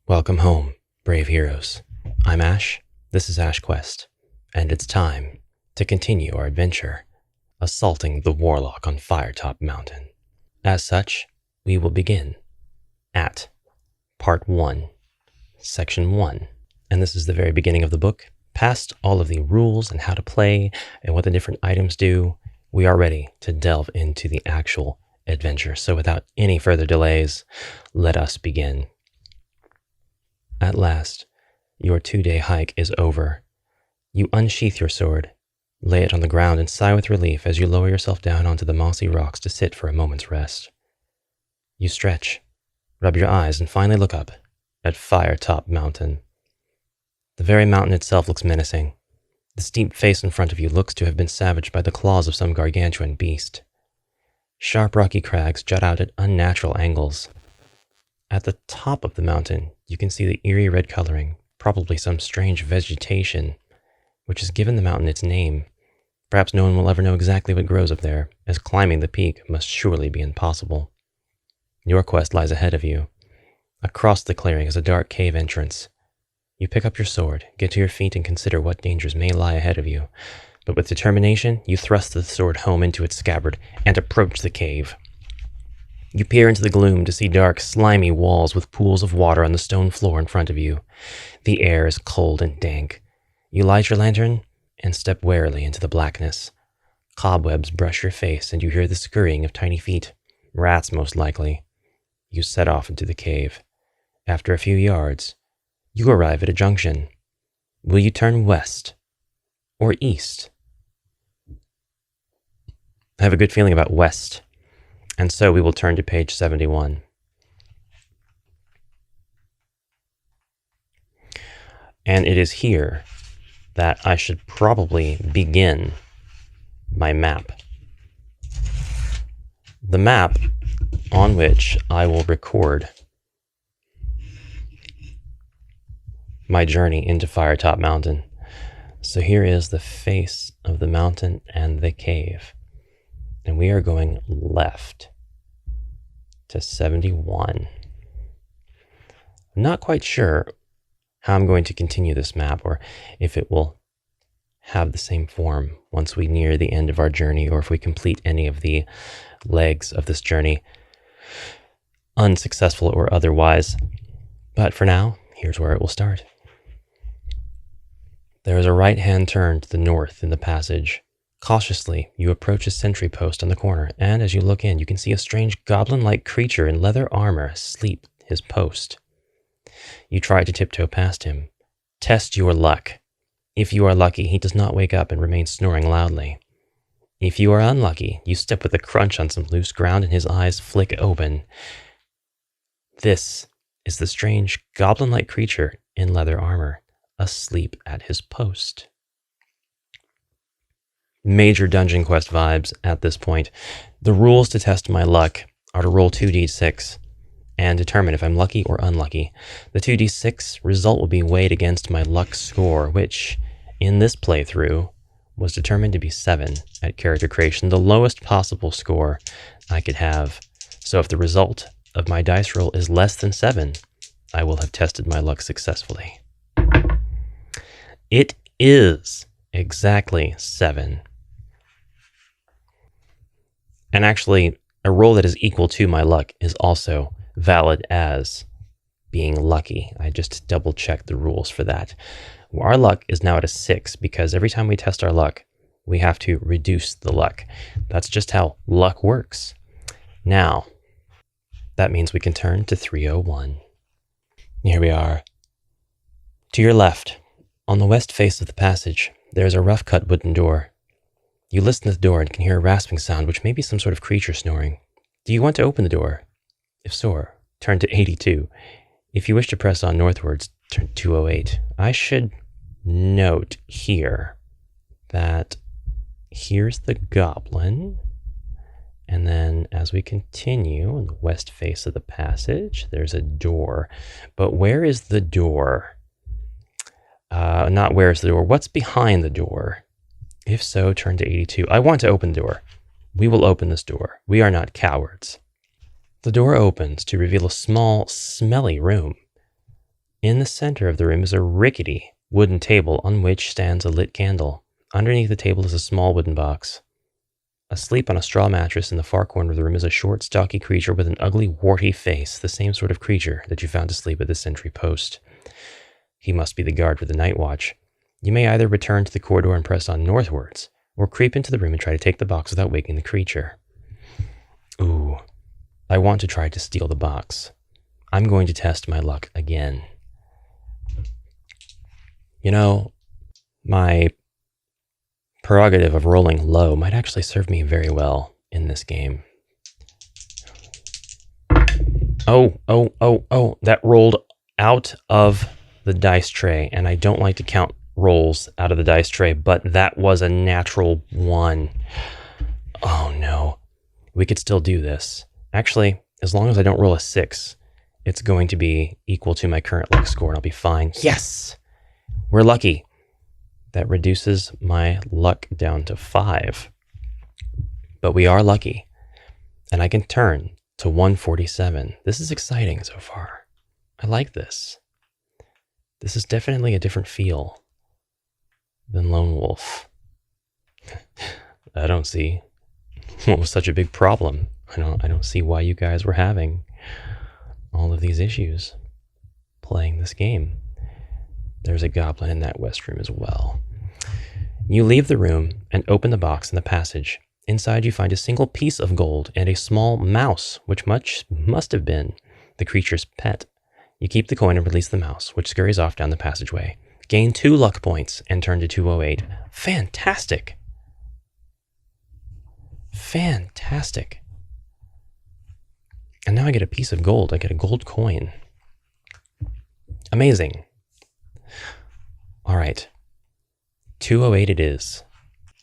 Welcome home, brave heroes. I'm Ash, this is Ash Quest, and it's time to continue our adventure, assaulting the Warlock on Firetop Mountain. As such, we will begin at Part 1, Section 1, and this is the very beginning of the book. Past all of the rules and how to play and what the different items do, we are ready to delve into the actual adventure. So without any further delays, let us begin. At last, your 2-day hike is over. You unsheath your sword, lay it on the ground, and sigh with relief as you lower yourself down onto the mossy rocks to sit for a moment's rest. You stretch, rub your eyes, and finally look up at Firetop Mountain. The very mountain itself looks menacing. The steep face in front of you looks to have been savaged by the claws of some gargantuan beast. Sharp rocky crags jut out at unnatural angles. At the top of the mountain, you can see the eerie red coloring, probably some strange vegetation, which has given the mountain its name. Perhaps no one will ever know exactly what grows up there, as climbing the peak must surely be impossible. Your quest lies ahead of you. Across the clearing is a dark cave entrance. You pick up your sword, get to your feet, and consider what dangers may lie ahead of you. But with determination, you thrust the sword home into its scabbard and approach the cave. You peer into the gloom to see dark, slimy walls with pools of water on the stone floor in front of you. The air is cold and dank. You light your lantern and step warily into the blackness. Cobwebs brush your face and you hear the scurrying of tiny feet. Rats, most likely. You set off into the cave. After a few yards, you arrive at a junction. Will you turn west or east? I have a good feeling about west. And so we will turn to page 71. And it is here that I should probably begin my map. The map on which I will record my journey into Firetop Mountain. So here is the face of the mountain and the cave. And we are going left to 71. I'm not quite sure how I'm going to continue this map, or if it will have the same form once we near the end of our journey, or if we complete any of the legs of this journey, unsuccessful or otherwise. But for now, here's where it will start. There is a right-hand turn to the north in the passage. Cautiously, you approach a sentry post on the corner, and as you look in, you can see a strange goblin-like creature in leather armor asleep at his post. You try to tiptoe past him. Test your luck. If you are lucky, he does not wake up and remains snoring loudly. If you are unlucky, you step with a crunch on some loose ground and his eyes flick open. This is the strange goblin-like creature in leather armor, asleep at his post. Major Dungeon Quest vibes at this point. The rules to test my luck are to roll 2d6 and determine if I'm lucky or unlucky. The 2d6 result will be weighed against my luck score, which in this playthrough was determined to be 7 at character creation, the lowest possible score I could have. So if the result of my dice roll is less than 7, I will have tested my luck successfully. It is exactly 7. And actually, a roll that is equal to my luck is also valid as being lucky. I just double-checked the rules for that. Our luck is now at a 6 because every time we test our luck, we have to reduce the luck. That's just how luck works. Now, that means we can turn to 301. Here we are. To your left, on the west face of the passage, there is a rough-cut wooden door. You listen to the door and can hear a rasping sound, which may be some sort of creature snoring. Do you want to open the door? If so, turn to 82. If you wish to press on northwards, turn to 208. I should note here that here's the goblin. And then as we continue on the west face of the passage, there's a door. But where is the door? Not where is the door. What's behind the door? If so, turn to 82. I want to open the door. We will open this door. We are not cowards. The door opens to reveal a small, smelly room. In the center of the room is a rickety wooden table on which stands a lit candle. Underneath the table is a small wooden box. Asleep on a straw mattress in the far corner of the room is a short, stocky creature with an ugly, warty face, the same sort of creature that you found asleep at the sentry post. He must be the guard for the night watch. You may either return to the corridor and press on northwards, or creep into the room and try to take the box without waking the creature. Ooh, I want to try to steal the box. I'm going to test my luck again. You know, my prerogative of rolling low might actually serve me very well in this game. Oh, that rolled out of the dice tray, and I don't like to count rolls out of the dice tray, but that was a natural 1. Oh no. We could still do this. Actually, as long as I don't roll a 6, it's going to be equal to my current luck score, and I'll be fine. Yes! We're lucky. That reduces my luck down to 5. But we are lucky. And I can turn to 147. This is exciting so far. I like this. This is definitely a different feel than Lone Wolf. I don't see what was such a big problem. I don't see why you guys were having all of these issues playing this game. There's a goblin in that west room as well. You leave the room and open the box in the passage. Inside you find a single piece of gold and a small mouse, which must have been the creature's pet. You keep the coin and release the mouse, which scurries off down the passageway. Gain 2 luck points and turn to 208. Fantastic! Fantastic. And now I get a piece of gold. I get a gold coin. Amazing. All right. 208 it is.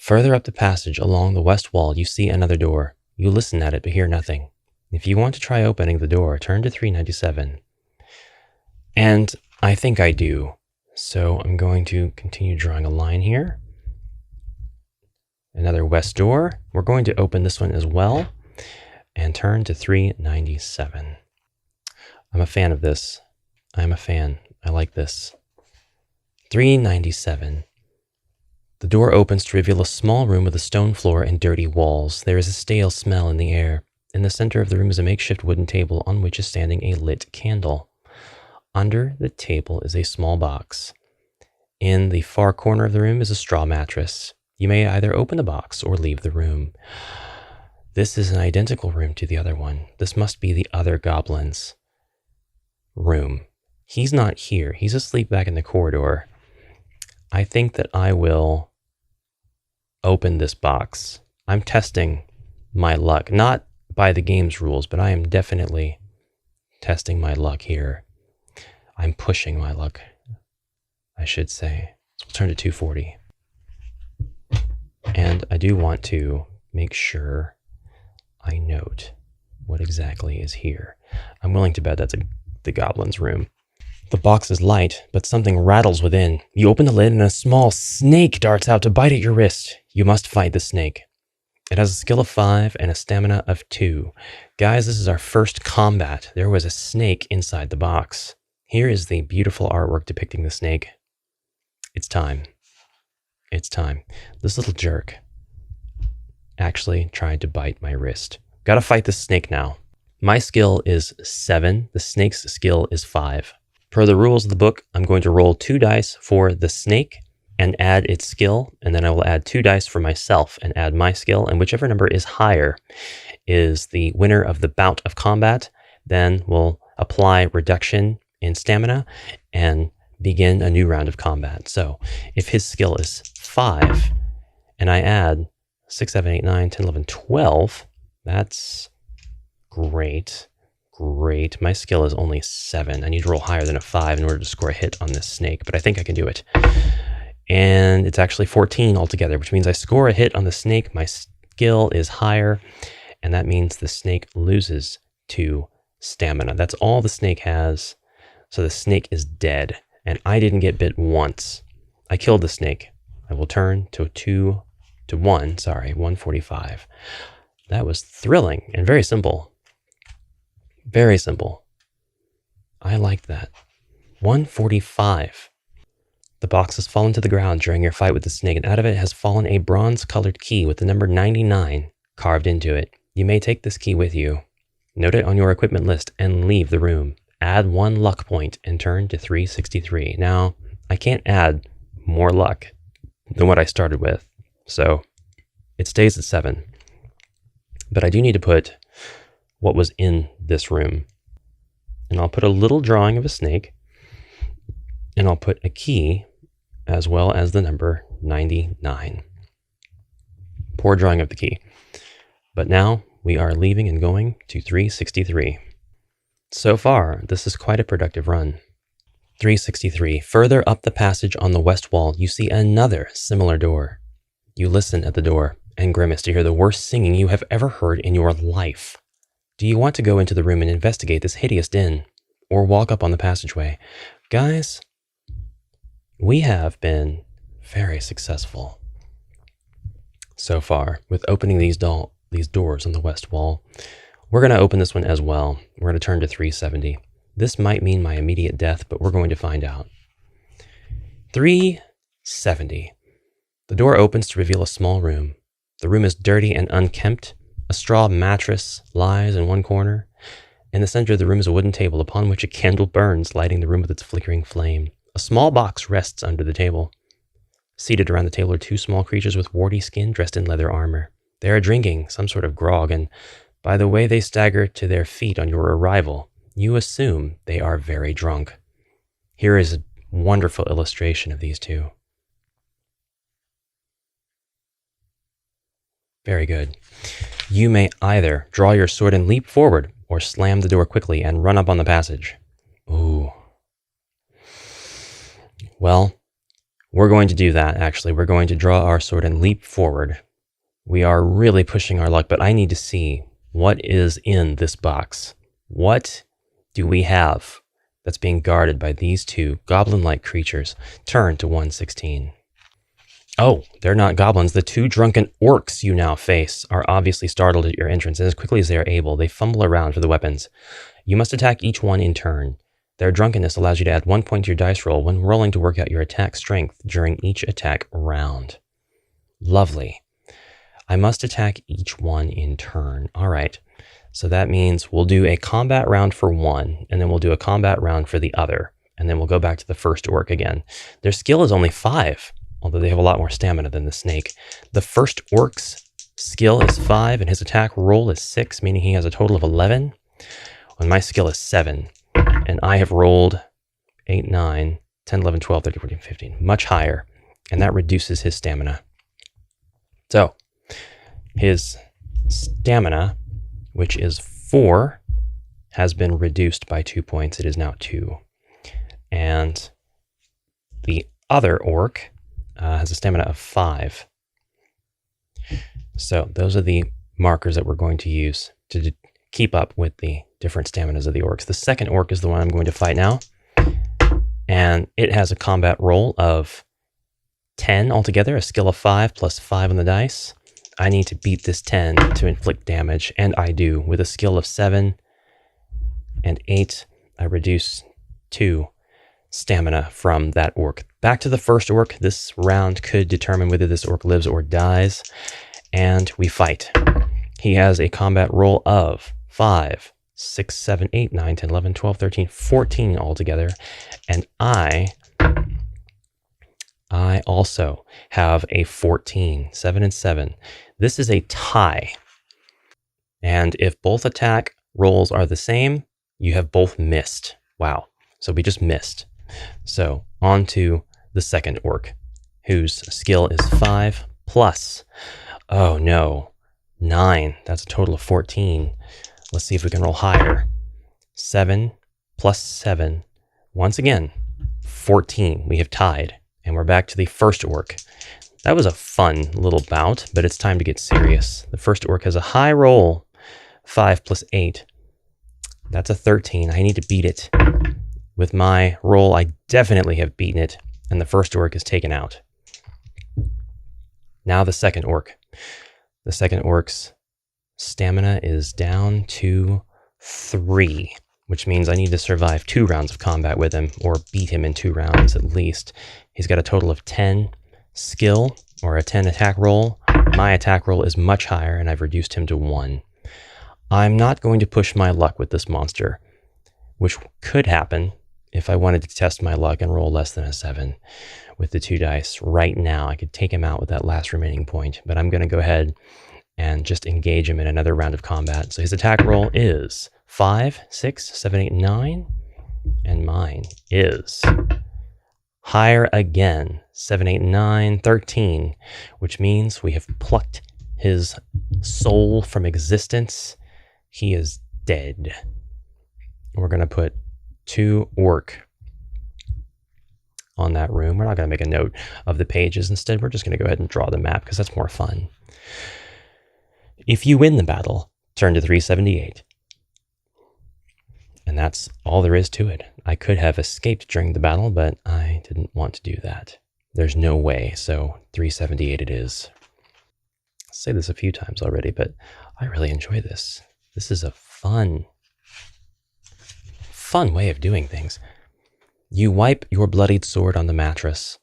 Further up the passage along the west wall, you see another door. You listen at it but hear nothing. If you want to try opening the door, turn to 397. And I think I do. So I'm going to continue drawing a line here. Another west door. We're going to open this one as well and turn to 397. I'm a fan of this. I'm a fan. I like this. 397. The door opens to reveal a small room with a stone floor and dirty walls. There is a stale smell in the air. In the center of the room is a makeshift wooden table on which is standing a lit candle. Under the table is a small box. In the far corner of the room is a straw mattress. You may either open the box or leave the room. This is an identical room to the other one. This must be the other goblin's room. He's not here. He's asleep back in the corridor. I think that I will open this box. I'm testing my luck, not by the game's rules, but I am definitely testing my luck here. I'm pushing my luck, I should say. So we'll turn to 240. And I do want to make sure I note what exactly is here. I'm willing to bet that's the goblin's room. The box is light, but something rattles within. You open the lid and a small snake darts out to bite at your wrist. You must fight the snake. It has a skill of 5 and a stamina of 2. Guys, this is our first combat. There was a snake inside the box. Here is the beautiful artwork depicting the snake. It's time. It's time. This little jerk actually tried to bite my wrist. Gotta fight the snake now. My skill is 7. The snake's skill is 5. Per the rules of the book, I'm going to roll 2 dice for the snake and add its skill, and then I will add 2 dice for myself and add my skill, and whichever number is higher is the winner of the bout of combat. Then we'll apply reduction in stamina and begin a new round of combat. So if his skill is 5 and I add 6, 7, 8, 9, 10, 11, 12, that's great. Great. My skill is only 7. I need to roll higher than a 5 in order to score a hit on this snake, but I think I can do it. And it's actually 14 altogether, which means I score a hit on the snake. My skill is higher, and that means the snake loses 2 stamina. That's all the snake has. So the snake is dead, and I didn't get bit once. I killed the snake. I will turn to 145. That was thrilling and very simple. Very simple. I liked that. 145. The box has fallen to the ground during your fight with the snake, and out of it has fallen a bronze-colored key with the number 99 carved into it. You may take this key with you, note it on your equipment list, and leave the room. Add 1 luck point and turn to 363. Now, I can't add more luck than what I started with, so it stays at 7. But I do need to put what was in this room. And I'll put a little drawing of a snake, and I'll put a key as well as the number 99. Poor drawing of the key. But now we are leaving and going to 363. So far, this is quite a productive run. 363. Further up the passage on the west wall, you see another similar door. You listen at the door and grimace to hear the worst singing you have ever heard in your life. Do you want to go into the room and investigate this hideous din, or walk up on the passageway? Guys, we have been very successful so far with opening these doors on the west wall. We're going to open this one as well. We're going to turn to 370. This might mean my immediate death, but we're going to find out. 370. The door opens to reveal a small room. The room is dirty and unkempt. A straw mattress lies in one corner. In the center of the room is a wooden table upon which a candle burns, lighting the room with its flickering flame. A small box rests under the table. Seated around the table are 2 small creatures with warty skin dressed in leather armor. They are drinking some sort of grog, and by the way they stagger to their feet on your arrival, you assume they are very drunk. Here is a wonderful illustration of these two. Very good. You may either draw your sword and leap forward, or slam the door quickly and run up on the passage. Ooh. Well, we're going to do that, actually. We're going to draw our sword and leap forward. We are really pushing our luck, but I need to see what is in this box. What do we have that's being guarded by these 2 goblin-like creatures? Turn to 116. Oh, they're not goblins. The 2 drunken orcs you now face are obviously startled at your entrance, and as quickly as they are able, they fumble around for the weapons. You must attack each one in turn. Their drunkenness allows you to add 1 point to your dice roll when rolling to work out your attack strength during each attack round. Lovely. I must attack each one in turn. All right. So that means we'll do a combat round for one, and then we'll do a combat round for the other, and then we'll go back to the first orc again. Their skill is only 5, although they have a lot more stamina than the snake. The first orc's skill is 5, and his attack roll is 6, meaning he has a total of 11. And my skill is 7, and I have rolled 8, 9, 10, 11, 12, 13, 14, 15, much higher, and that reduces his stamina. So, his stamina, which is 4, has been reduced by 2 points. It is now 2. And the other orc has a stamina of 5. So those are the markers that we're going to use to keep up with the different staminas of the orcs. The second orc is the one I'm going to fight now. And it has a combat roll of 10 altogether, a skill of 5 plus 5 on the dice. I need to beat this 10 to inflict damage, and I do. With a skill of 7 and 8, I reduce 2 stamina from that orc. Back to the first orc. This round could determine whether this orc lives or dies, and we fight. He has a combat roll of 5, 6, 7, 8, 9, 10, 11, 12, 13, 14 altogether, and I also have a 14, 7 and 7. This is a tie. And if both attack rolls are the same, you have both missed. Wow. So we just missed. So on to the second orc, whose skill is 5 plus, oh no, 9. That's a total of 14. Let's see if we can roll higher. 7 plus 7. Once again, 14. We have tied. And we're back to the first orc. That was a fun little bout, but it's time to get serious. The first orc has a high roll, 5 plus 8. That's a 13. I need to beat it. With my roll, I definitely have beaten it, and the first orc is taken out. Now the second orc. The second orc's stamina is down to 3. which means I need to survive 2 rounds of combat with him, or beat him in 2 rounds at least. He's got a total of 10 skill, or a 10 attack roll. My attack roll is much higher, and I've reduced him to 1. I'm not going to push my luck with this monster, which could happen if I wanted to test my luck and roll less than a 7 with the 2 dice. Right now, I could take him out with that last remaining point, but I'm going to go ahead and just engage him in another round of combat. So his attack roll is 5, 6, 7, 8, 9, and mine is higher again, 7, 8, 9, 13, which means we have plucked his soul from existence. He is dead. We're going to put 2 orc on that room. We're not going to make a note of the pages. Instead, we're just going to go ahead and draw the map because that's more fun. If you win the battle, turn to 378. And that's all there is to it. I could have escaped during the battle, but I didn't want to do that. There's no way, so 378 it is. I'll say this a few times already, but I really enjoy this. This is a fun way of doing things. You wipe your bloodied sword on the mattress.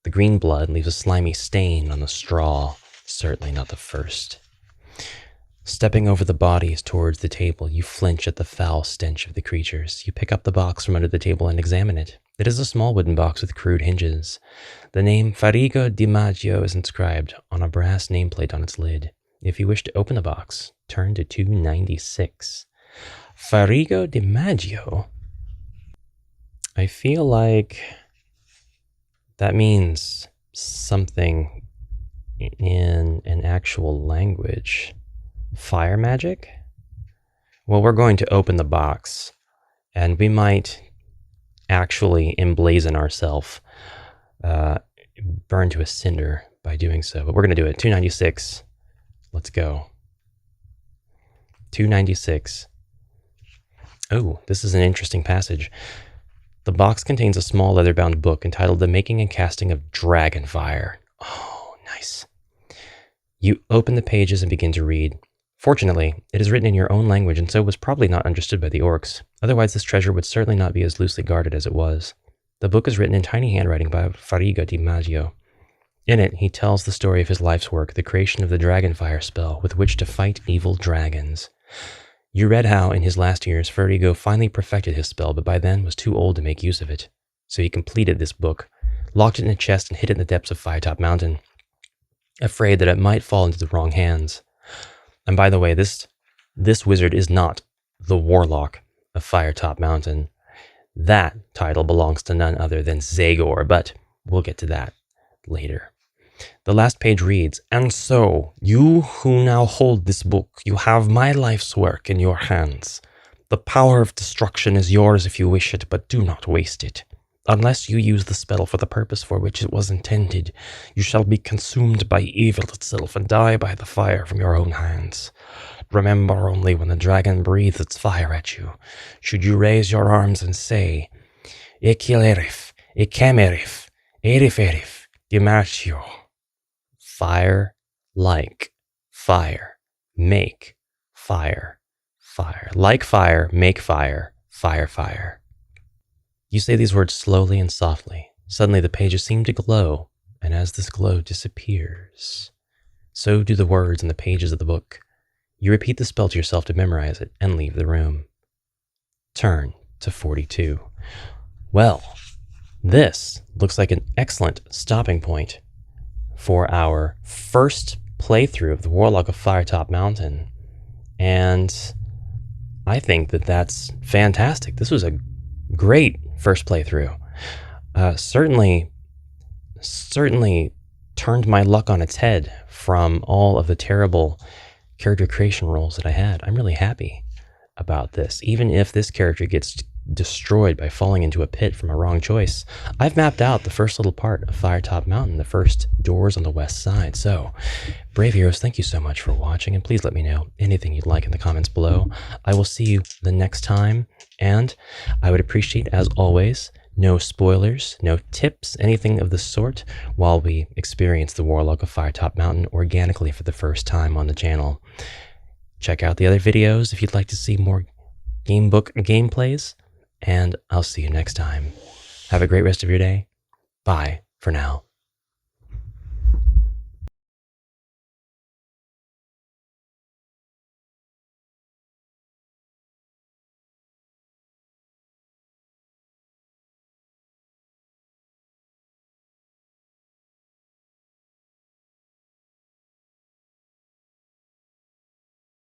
The green blood leaves a slimy stain on the straw. Certainly not the first. Stepping over the bodies towards the table, you flinch at the foul stench of the creatures. You pick up the box from under the table and examine it. It is a small wooden box with crude hinges. The name Farigo di Maggio is inscribed on a brass nameplate on its lid. If you wish to open the box, turn to 296. Farigo di Maggio? I feel like that means something in an actual language. Fire magic? Well, we're going to open the box, and we might actually emblazon ourselves, burn to a cinder by doing so. But we're going to do it. 296. Let's go. 296. Oh, this is an interesting passage. The box contains a small leather-bound book entitled The Making and Casting of Dragon Fire. Oh, nice. You open the pages and begin to read. Fortunately, it is written in your own language and so was probably not understood by the orcs. Otherwise, this treasure would certainly not be as loosely guarded as it was. The book is written in tiny handwriting by Farigo di Maggio. In it, he tells the story of his life's work, the creation of the dragonfire spell with which to fight evil dragons. You read how, in his last years, Farigo finally perfected his spell, but by then was too old to make use of it. So he completed this book, locked it in a chest, and hid it in the depths of Firetop Mountain, afraid that it might fall into the wrong hands. And by the way, this wizard is not the Warlock of Firetop Mountain. That title belongs to none other than Zagor, but we'll get to that later. The last page reads, "And so, you who now hold this book, you have my life's work in your hands. The power of destruction is yours if you wish it, but do not waste it. Unless you use the spell for the purpose for which it was intended, you shall be consumed by evil itself and die by the fire from your own hands. Remember only when the dragon breathes its fire at you, should you raise your arms and say, Ekilerif, Ekemerif, Eriferif, Dimartio. Fire, like fire, make fire, fire. Like fire, make fire, fire, fire." You say these words slowly and softly. Suddenly the pages seem to glow, and as this glow disappears, so do the words in the pages of the book. You repeat the spell to yourself to memorize it, and leave the room. Turn to 42. Well, this looks like an excellent stopping point for our first playthrough of the Warlock of Firetop Mountain, and I think that that's fantastic. This was a great first playthrough. Certainly turned my luck on its head from all of the terrible character creation rolls that I had. I'm really happy about this. Even if this character gets destroyed by falling into a pit from a wrong choice, I've mapped out the first little part of Firetop Mountain, the first doors on the west side. So, brave heroes, thank you so much for watching, and please let me know anything you'd like in the comments below. I will see you the next time, and I would appreciate, as always, no spoilers, no tips, anything of the sort, while we experience the Warlock of Firetop Mountain organically for the first time on the channel. Check out the other videos if you'd like to see more gamebook gameplays, and I'll see you next time. Have a great rest of your day. Bye for now.